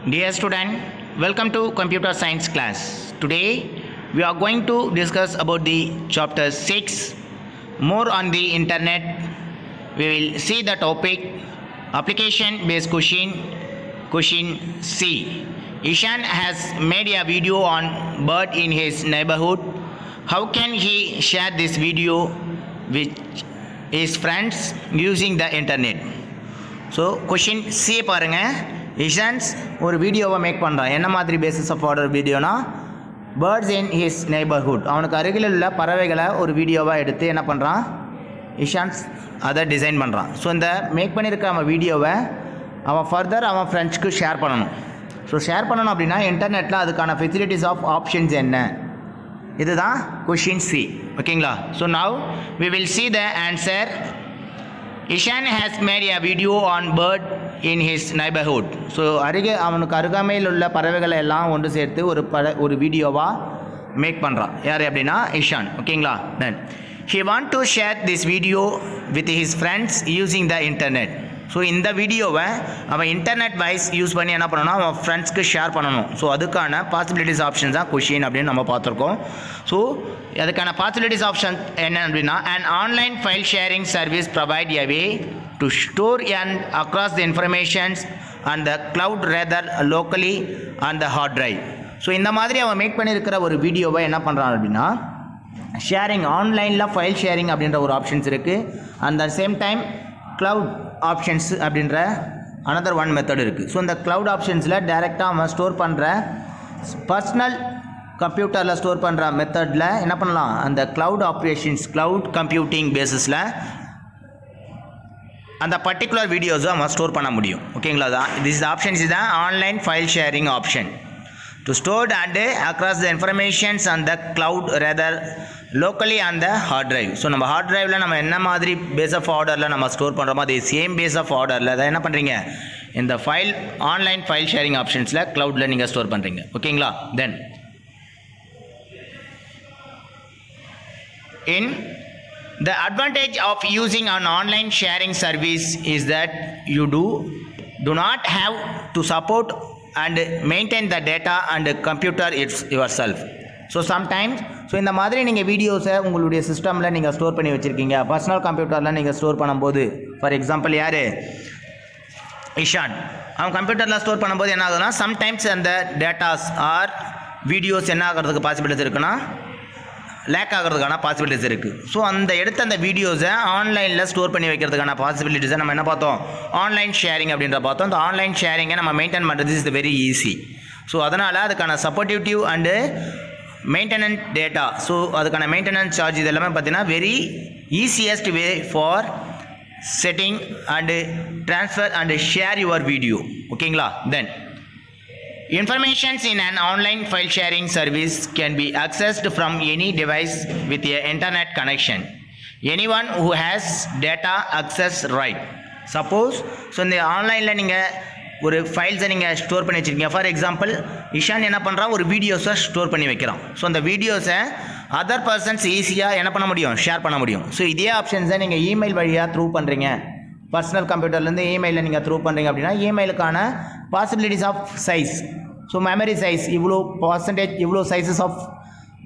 Dear student, welcome to computer science class. Today we are going to discuss about the chapter 6, more on the internet. We will see the topic application based question C. Ishan has made a video on bird in his neighborhood. How can he share this video with his friends using the internet? So question C பாருங்க. இஷான்ஸ் ஒரு வீடியோவை make பண்ணுறான். என்ன மாதிரி basis of order வீடியோனா, birds in his neighbourhood, அவனுக்கு அருகில் உள்ள பறவைகளை ஒரு வீடியோவாக எடுத்து என்ன பண்ணுறான், இஷான்ஸ் அதை டிசைன் பண்ணுறான். ஸோ இந்த மேக் பண்ணியிருக்க அவன் வீடியோவை அவன் ஃபர்தர் அவன் ஃப்ரெண்ட்ஸ்க்கு ஷேர் பண்ணணும். ஸோ ஷேர் பண்ணணும் அப்படின்னா இன்டர்நெட்டில் அதுக்கான ஃபெசிலிட்டிஸ் ஆஃப் ஆப்ஷன்ஸ் என்ன, இதுதான் கொஷின் சி. ஓகேங்களா? So now we will see the answer. Ishan has made a video on bird in his neighborhood. So அவனுக்கு அருகாமையில் உள்ள பறவைகளை எல்லாம் ஒன்று சேர்த்து ஒரு வீடியோவாக மேக் பண்ணுறான். யார் அப்படின்னா இஷான். ஓகேங்களா? தென் he want to share this video with his friends using the internet. So இந்த வீடியோவை அவன் இன்டர்நெட் வைஸ் யூஸ் பண்ணி என்ன பண்ணணும், அவன் ஃப்ரெண்ட்ஸ்க்கு ஷேர் பண்ணணும். ஸோ அதுக்கான பாசிபிலிட்டிஸ் ஆப்ஷன்ஸ் தான் கொஷின் அப்படின்னு நம்ம பார்த்துருக்கோம். ஸோ அதுக்கான பாசிபிலிட்டிஸ் ஆப்ஷன் என்ன அப்படின்னா, an online file sharing service provide a way to store and across the informations on the cloud rather locally on the hard drive. So இந்த மாதிரி அவன் மேக் பண்ணியிருக்கிற ஒரு வீடியோவை என்ன பண்ணுறான் அப்படின்னா, ஷேரிங் ஆன்லைனில் ஃபைல் ஷேரிங் அப்படின்ற ஒரு ஆப்ஷன்ஸ் இருக்குது. அந்த சேம் டைம் க்ளவுட் ஆப்ஷன்ஸ் அப்படின்ற அனதர் ஒன் மெத்தட் இருக்குது. ஸோ இந்த க்ளவுட் ஆப்ஷன்ஸில் டைரெக்டாக அவன் ஸ்டோர் பண்ணுற பர்சனல் கம்ப்யூட்டரில் ஸ்டோர் பண்ணுற மெத்தடில் என்ன பண்ணலாம், அந்த க்ளவுட் ஆப்ரேஷன்ஸ் க்ளவுட் கம்ப்யூட்டிங் பேசிஸில் அந்த பர்டிகுலர் வீடியோஸும் அவன் ஸ்டோர் பண்ண முடியும். ஓகேங்களா? தான் திஸ் ஆப்ஷன்ஸ் இஸ் தான் online file sharing option to store and across the informations on the cloud rather locally on the hard drive. So நம்ம ஹார்ட் டிரைவில் நம்ம என்ன மாதிரி பேஸ் ஆஃப் ஆர்டரில் நம்ம ஸ்டோர் பண்ணுறோமோ அதே சேம் பேஸ் ஆஃப் ஆர்டரில் அதை என்ன பண்ணுறீங்க, இந்த ஃபைல் ஆன்லைன் ஃபைல் ஷேரிங் ஆப்ஷன்ஸில் க்ளவுடில் நீங்கள் ஸ்டோர் பண்ணுறீங்க. ஓகேங்களா? தென் in the advantage of using an online sharing service is that you do not have to support and maintain the data and computer yourself. So sometimes இந்த மாதிரி நீங்கள் வீடியோஸை உங்களுடைய சிஸ்டமில் நீங்கள் ஸ்டோர் பண்ணி வச்சுருக்கீங்க, பர்சனல் கம்ப்யூட்டரில் நீங்கள் ஸ்டோர் பண்ணும்போது, ஃபார் எக்ஸாம்பிள் யார், இஷான் அவன் கம்ப்யூட்டரில் ஸ்டோர் பண்ணும்போது என்ன ஆகுதுன்னா, சம்டைம்ஸ் அந்த டேட்டாஸ் ஆர் வீடியோஸ் என்ன ஆகிறதுக்கு பாசிபிலிட்டிஸ் இருக்குன்னா, லேக் ஆகிறதுக்கான பாசிபிலிட்டிஸ் இருக்குது. ஸோ அந்த எடுத்த அந்த வீடியோஸை ஆன்லைனில் ஸ்டோர் பண்ணி வைக்கிறதுக்கான பாசிபிலிட்டிஸை நம்ம என்ன பார்த்தோம், ஆன்லைன் ஷேரிங் அப்படின்ற பார்த்தோம். அந்த ஆன்லைன் ஷேரிங்கை நம்ம மெயின்டைன் பண்ணுறது இஸ் வெரி ஈஸி. ஸோ அதனால் அதுக்கான supportive and maintenance data, so அதுக்கான மெயின்டெனன்ஸ் சார்ஜ் இது எல்லாமே பார்த்தீங்கன்னா very easiest way for setting and transfer and share your video. ஓகேங்களா? தென் informations in an online file sharing service can be accessed from any device with a internet connection. Anyone who has data access right. Suppose so இந்த ஆன்லைனில் நீங்கள் ஒரு ஃபைல்ஸை நீங்கள் store பண்ணி வச்சுருக்கீங்க. For example Ishan என்ன பண்ணுறான், ஒரு வீடியோஸை ஸ்டோர் பண்ணி வைக்கிறான். ஸோ அந்த வீடியோஸை அதர் பர்சன்ஸ் ஈஸியாக என்ன பண்ண முடியும், ஷேர் பண்ண முடியும். ஸோ இதே ஆப்ஷன்ஸை நீங்கள் இமெயில் வழியாக த்ரூ பண்ணுறீங்க, பர்சனல் கம்ப்யூட்டர்லேருந்து இமெயிலில் நீங்கள் த்ரூ பண்ணுறீங்க அப்படின்னா இமெயிலுக்கான possibilities of size, so memory size இவ்வளோ பர்சன்டேஜ் இவ்வளோ சைஸஸ் ஆஃப்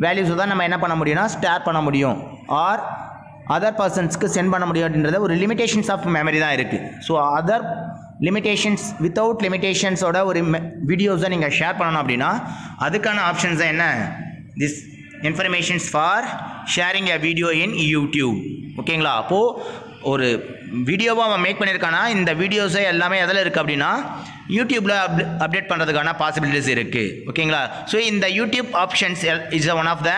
வேல்யூஸை தான் நம்ம என்ன பண்ண முடியும்னா ஷேர் பண்ண முடியும், ஆர் அதர் பர்சன்ஸ்க்கு சென்ட் பண்ண முடியும் அப்படின்றத ஒரு லிமிடேஷன்ஸ் ஆஃப் மெமரி தான் இருக்குது. ஸோ அதர் லிமிடேஷன்ஸ் வித்தவுட் லிமிடேஷன்ஸோட ஒரு வீடியோஸை நீங்கள் ஷேர் பண்ணணும் அப்படின்னா அதுக்கான ஆப்ஷன்ஸ் தான் என்ன, this informations for sharing a video in YouTube. ஓகேங்களா? அப்போது ஒரு வீடியோவாக அவன் மேக் பண்ணியிருக்கானா, இந்த வீடியோஸை எல்லாமே எதில் இருக்குது அப்படின்னா யூடியூப்பில் அப்டேட் பண்ணுறதுக்கான பாசிபிலிட்டிஸ் இருக்குது. ஓகேங்களா? ஸோ இந்த YouTube options is one of the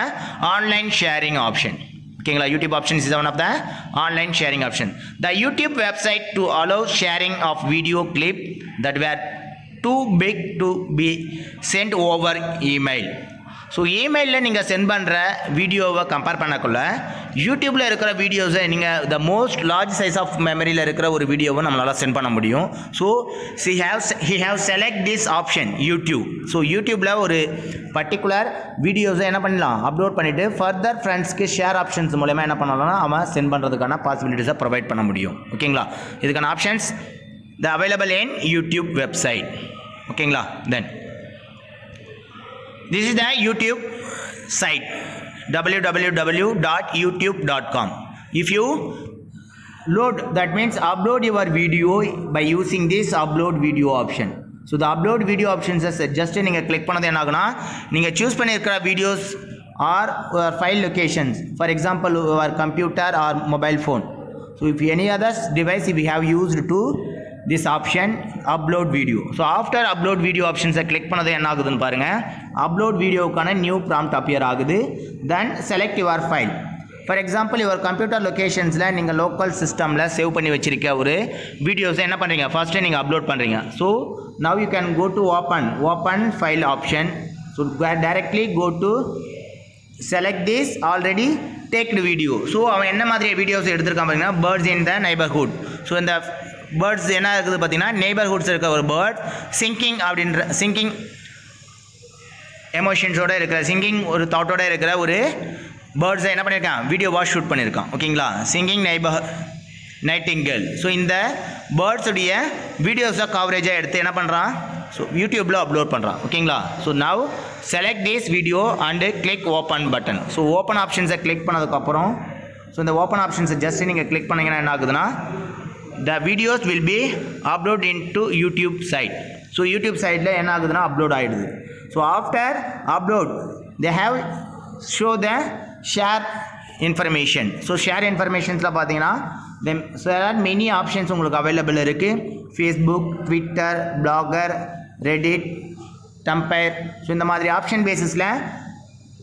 online sharing option. ஓகேங்களா? YouTube options is one of the online sharing option. The YouTube website to allow sharing of video clip that were too big to be sent over email. So இமெயிலில் நீங்கள் send பண்ணுற வீடியோவை compare பண்ணக்குள்ள யூடியூப்பில் இருக்கிற வீடியோஸை நீங்கள் the most large size of மெமரியில் இருக்கிற ஒரு வீடியோவை நம்மளால் சென்ட் பண்ண முடியும். So he have select this option YouTube. So யூடியூப்பில் ஒரு பர்டிகுலர் வீடியோஸை என்ன பண்ணலாம், அப்லோட் பண்ணிவிட்டு ஃபர்தர் ஃப்ரெண்ட்ஸ்க்கு ஷேர் ஆப்ஷன்ஸ் மூலமாக என்ன பண்ணலாம்னா அவன் சென்ட் பண்ணுறதுக்கான பாசிபிலிட்டிஸை ப்ரொவைட் பண்ண முடியும். ஓகேங்களா? இதுக்கான options the available in YouTube website. ஓகேங்களா. தென் this is the YouTube site www.youtube.com. if you load, that means upload your video by using this upload video option. so the upload video options is just நீங்க click பண்ணது என்ன ஆகுனா நீங்க choose பண்ணியிருக்கிற videos or file locations, for example your computer or mobile phone. so if any other device if you have used to this option upload video. so after upload video options click பண்ணது என்ன ஆகுதுன்னு பாருங்க, upload videoக்கான new prompt appear ஆகுது. then select your file. for example your computer locationsல நீங்க local systemல save பண்ணி வச்சிருக்க ஒரு videos என்ன பண்றீங்க, ஃபர்ஸ்ட் நீங்க அப்லோட் பண்றீங்க. so now you can go to open file option. so directly go to select this already taked video. so அவன் என்ன மாதிரி வீடியோஸ் எடுத்துருக்கான் பாத்தீங்கன்னா birds in the neighborhood. so இந்த பேர்ட்ஸ் என்ன இருக்குது பார்த்தீங்கன்னா நெய்பர்ஹுட்ஸ் இருக்க ஒரு பேர்ட் சிங்கிங் அப்படின்ற சிங்கிங் எமோஷன்ஸோட இருக்கிற சிங்கிங் ஒரு தாட்டோட இருக்கிற ஒரு பேர்ட்ஸை என்ன பண்ணியிருக்கான் வீடியோவாக ஷூட் பண்ணியிருக்கான். ஓகேங்களா, சிங்கிங் நைட்டிங்கேல். ஸோ இந்த பேர்ட்ஸுடைய வீடியோஸை கவரேஜாக எடுத்து என்ன பண்ணுறான், ஸோ யூடியூப்பில் அப்லோட் பண்ணுறான். ஓகேங்களா. So now select this video and click open button. So open ஆப்ஷன்ஸை கிளிக் பண்ணதுக்கப்புறம் ஸோ இந்த ஓப்பன் ஆப்ஷன்ஸை ஜஸ்ட் நீங்கள் கிளிக் பண்ணிங்கன்னா என்ன ஆகுதுன்னா the videos will be uploaded into YouTube site. so YouTube site la enna aguduna upload aidudhu. so after upload they have show the share information. so share informations la pathina then there are many options ungalku available irukku, Facebook, Twitter, Blogger, Reddit, Tumblr. so இந்த மாதிரி option basis la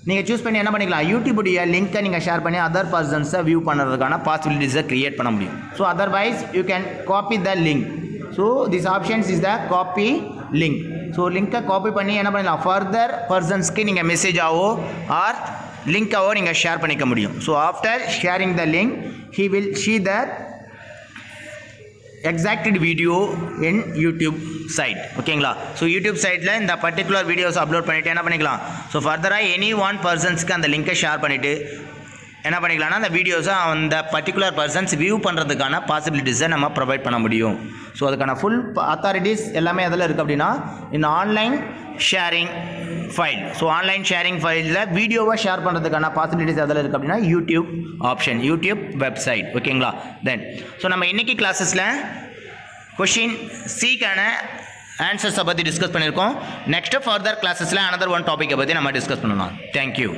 நீங்கள் choose பண்ணி என்ன பண்ணிக்கலாம், யூடியூபுடைய லிங்க்கை நீங்கள் share பண்ணி other பர்சன்ஸை view பண்ணுறதுக்கான பாசிபிலிட்டிஸை க்ரியேட் பண்ண முடியும். So otherwise you can copy the link. So this options is the copy link. So லிங்க்கை காப்பி பண்ணி என்ன பண்ணலாம், ஃபர்தர் பர்சன்ஸ்க்கு நீங்கள் மெசேஜாவோ ஆர் லிங்காவோ நீங்கள் ஷேர் பண்ணிக்க முடியும். So after sharing the link he will see the exacted video in YouTube site. ஓகேங்களா. So YouTube சைட்டில் இந்த பர்டிகுலர் வீடியோஸ் அப்லோட் பண்ணிவிட்டு என்ன பண்ணிக்கலாம், ஸோ ஃபர்தராக எனி ஒன் பர்சன்ஸ்க்கு அந்த லிங்கை ஷேர் பண்ணிவிட்டு என்ன பண்ணிக்கலாம்னா அந்த வீடியோஸை அந்த பர்டிகுலர் பர்சன்ஸ் வியூ பண்ணுறதுக்கான பாசிபிலிட்டிஸை நம்ம ப்ரொவைட் பண்ண முடியும். ஸோ அதுக்கான ஃபுல் அத்தாரிட்டிஸ் எல்லாமே அதில் இருக்குது அப்படின்னா இந்த online sharing file. So online sharing ஃபைலில் வீடியோவை ஷேர் பண்ணுறதுக்கான பாசிபிலிட்டிஸ் அதில் இருக்குது அப்படின்னா யூடியூப் ஆப்ஷன், யூடியூப் வெப்சைட். ஓகேங்களா. தென் ஸோ நம்ம இன்றைக்கி கிளாஸஸில் கொஷின் சிக்கான ஆன்சர்ஸை பற்றி டிஸ்கஸ் பண்ணியிருக்கோம். நெக்ஸ்ட்டு ஃபர்தர் கிளாஸஸில் அனதர் ஒன் டாப்பிக்கை பற்றி நம்ம டிஸ்கஸ் பண்ணலாம். தேங்க்யூ.